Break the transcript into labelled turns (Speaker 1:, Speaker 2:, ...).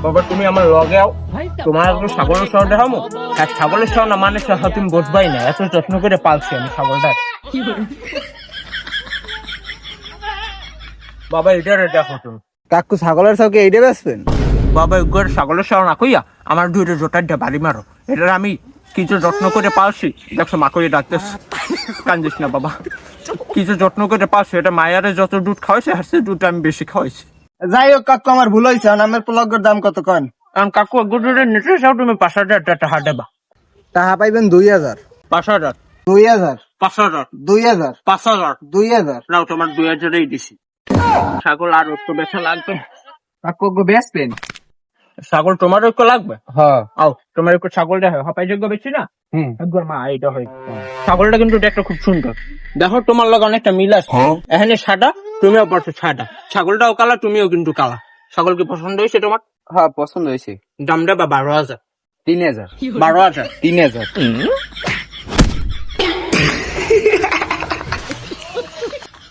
Speaker 1: বাবা তুমি আমার লগে আও, তোমার একটু ছাগলের সহ দেখামো। আর ছাগলের সহ না মানে সহ তুমি বসবাই না, এত যত্ন করে পালছি আমি ছাগলটা। বাবা এটা দেখো তুমি।
Speaker 2: কাকু ছাগলের সবকে এইটা বেচবেন?
Speaker 1: বাবা একবার ছাগলের সহ না কইয়া আমার দুইটা জোটার দিয়ে বাড়ি মারো। এটার আমি কিছু যত্ন করে পালছি, দেখছো মা কইয়া ডাকতেছে। কান্দিস না বাবা, কিছু যত্ন করে পালছি। এটা মায়ারে যত দুধ খাওয়াইছে হাসছে দুধ আমি বেশি খাওয়াইছি।
Speaker 2: যাই হোক কাকু, আমার ভুল হয়েছে। আমার প্লগের দাম কত কন?
Speaker 1: কারণ কাকু একবার যদি নিতে চাও তুমি 5,000 টাকা দেবা।
Speaker 2: টাকা পাইবেন 2000।
Speaker 1: 5,000,
Speaker 2: 2000,
Speaker 1: 5,000,
Speaker 2: 2000,
Speaker 1: 5,000।
Speaker 2: 2000।
Speaker 1: নাও তোমার 2,000-ই দিছি। ছাগল আর একটু বেচা লাগবে।
Speaker 2: কাকু বেচবেন?
Speaker 1: ছাগল তোমার একটু লাগবে?
Speaker 2: হ্যাঁ।
Speaker 1: আও তোমার একটু ছাগলটা হয় হপাই যোগ্য বেশি না। একবার মা এইটা হয়। ছাগলটা কিন্তু দেখতে খুব সুন্দর। দেখো তোমার লগে অনেকটা মিল আছে। এখানে সাদা, তুমিও পড়ছো সাদা। ছাগলটাও কালা, তুমিও কিন্তু কালা। ছাগল কি পছন্দ হয়েছে তোমার?
Speaker 2: হ্যাঁ পছন্দ হয়েছে।
Speaker 1: দামটা বা 12,000।
Speaker 2: 3000।
Speaker 1: 12,000।
Speaker 2: 3000।